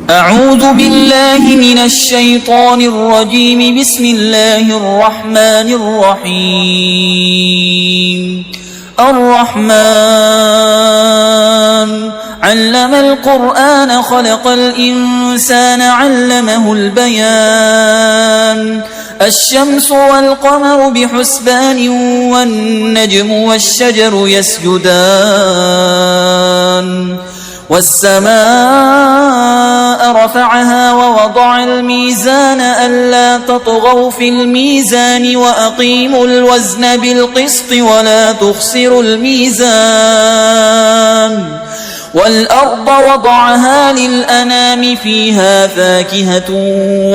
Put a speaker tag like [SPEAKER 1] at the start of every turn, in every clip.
[SPEAKER 1] أعوذ بالله من الشيطان الرجيم. بسم الله الرحمن الرحيم. الرحمن علم القرآن خلق الإنسان علمه البيان. الشمس والقمر بحسبان والنجم والشجر يسجدان. والسماء رفعها ووضع الميزان ألا تطغوا في الميزان وأقيموا الوزن بالقسط ولا تخسروا الميزان. والأرض وضعها للأنام فيها فاكهة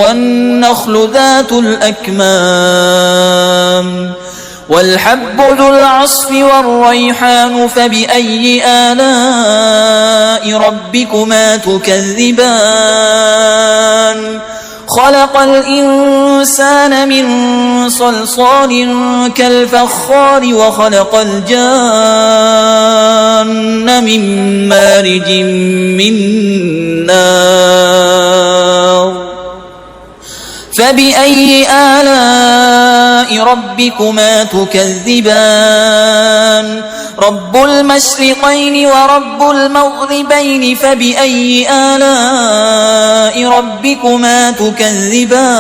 [SPEAKER 1] والنخل ذات الأكمام والحب ذو العصف والريحان. فبأي آلاء ربكما تكذبان؟ خلق الإنسان من صلصال كالفخار وخلق الجان من مارج من نار. فبأي آلاء ربكما تكذبان؟ رب المشرقين ورب المغربين. فبأي آلاء ربكما تكذبان؟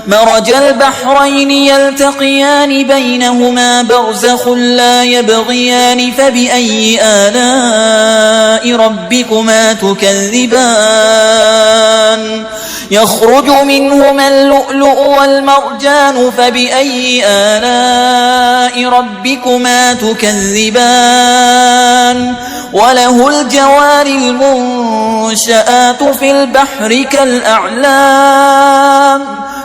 [SPEAKER 1] مرج البحرين يلتقيان بينهما برزخ لا يبغيان. فبأي آلاء ربكما تكذبان؟ يخرج منهما اللؤلؤ والمرجان. فبأي آلاء ربكما تكذبان؟ وله الجوار المنشآت في البحر كالأعلام.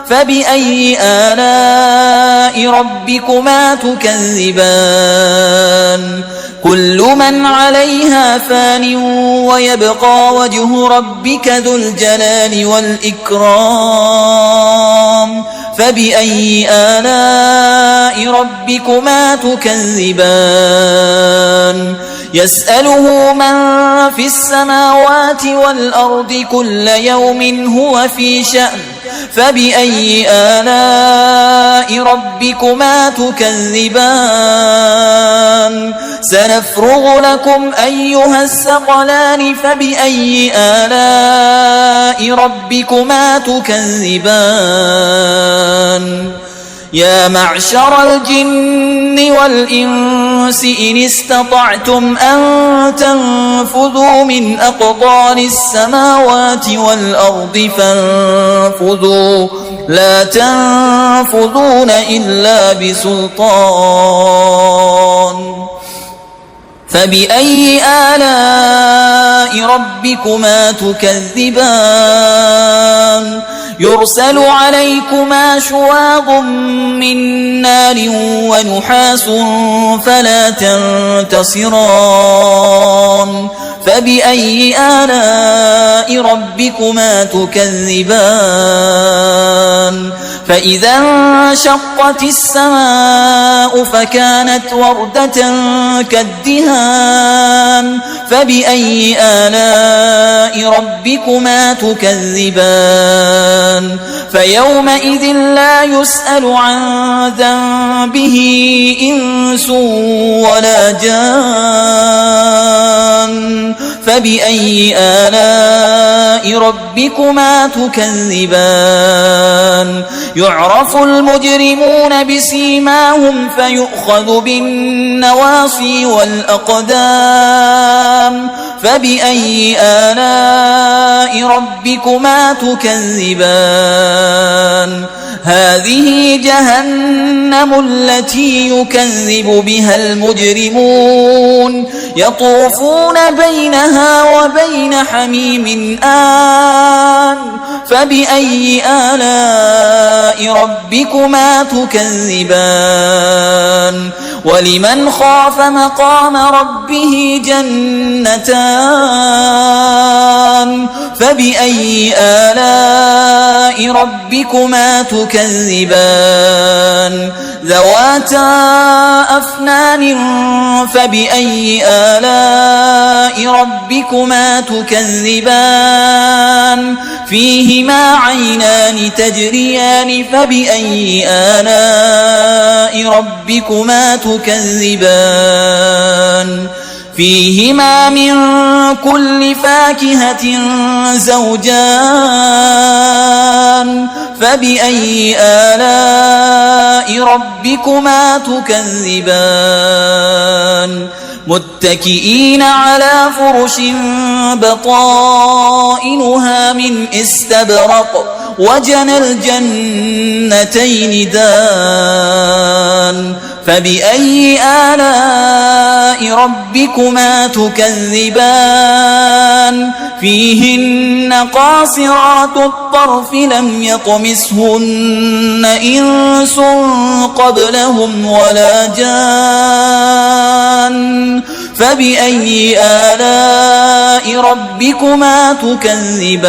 [SPEAKER 1] فبأي آلاء ربكما تكذبان؟ كل من عليها فان ويبقى وجه ربك ذو الجلال والإكرام. فبأي آلاء ربكما تكذبان؟ يسأله من في السماوات والأرض كل يوم هو في شأن. فبأي آلاء ربكما تكذبان؟ سنفرغ لكم أيها الثقلان. فبأي آلاء ربكما تكذبان؟ يا معشر الجن والإنس إن استطعتم أن تنفذوا من أقطار السماوات والأرض فانفذوا لا تنفذون إلا بسلطان. فبأي آلاء ربكما تكذبان؟ يرسل عليكما شواظ من نار ونحاس فلا تنتصران. فبأي آلاء ربكما تكذبان؟ فإذا انشقت السماء فكانت وردة كالدهان. فبأي آلاء ربكما تكذبان؟ فيومئذ لا يسأل عن ذنبه إنس ولا جان. فبأي آلاء ربكما تكذبان؟ يعرف المجرمون بسيماهم فيؤخذ بالنواصي والأقدام. فبأي آلاء ربكما تكذبان؟ هذه جهنم التي يكذب بها المجرمون يطوفون بينها وبين حميم آن. فبأي آلاء ربكما تكذبان؟ ولمن خاف مقام ربه جنتان. فبأي آلاء ربكما تكذبان ذواتا أفنان فبأي آلاء ربكما تكذبان فيهما عينان تجريان فبأي آلاء ربكما تكذبان فيهما من كل فاكهة زوجان فبأي آلاء ربكما تكذبان متكئين على فرش بطائنها من استبرق وجنى الجنتين دان فبأي آلاء ربكما تكذبان فيهن قاصرات الطرف لم يطمسهن إنس قبلهم ولا جان فبأي آلاء ربكما تكذبان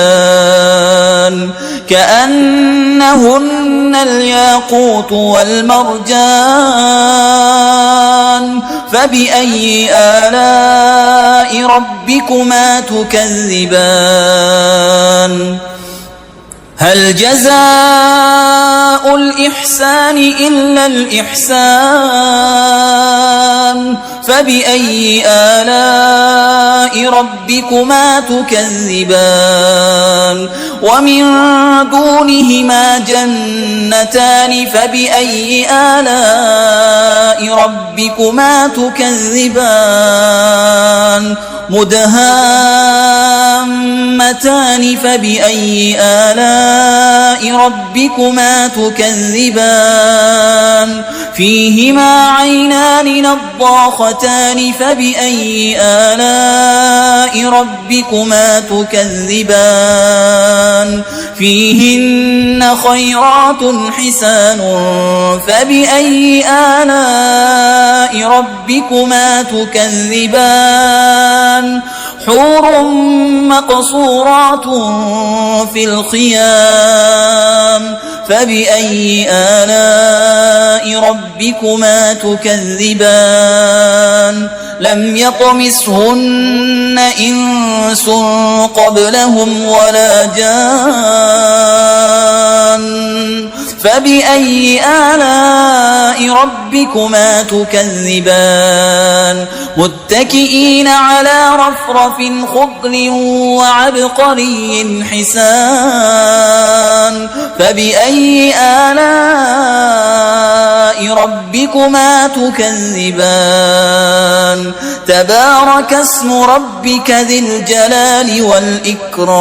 [SPEAKER 1] كأنهن الياقوت والمرجان فبأي آلاء ربكما تكذبان هل جزاء الإحسان إلا الإحسان فبأي آلاء ربكما تكذبان ومن دونهما جنتان فبأي آلاء ربكما تكذبان مدهامتان فبأي آلاء ربكما تكذبان فيهما عينان نضاختان فبأي آلاء ربكما تكذبان فيهن خيرات حسان فبأي آلاء ربكما تكذبان حور مقصورات في الخيام فبأي آلاء ربكما تكذبان لم يطمسهن إنس قبلهم ولا جان فبأي آلاء ربكما تكذبان متكئين على رفرف خضر وعبقري حسان فبأي آلاء ربكما تكذبان تبارك اسم ربك ذي الجلال والإكرام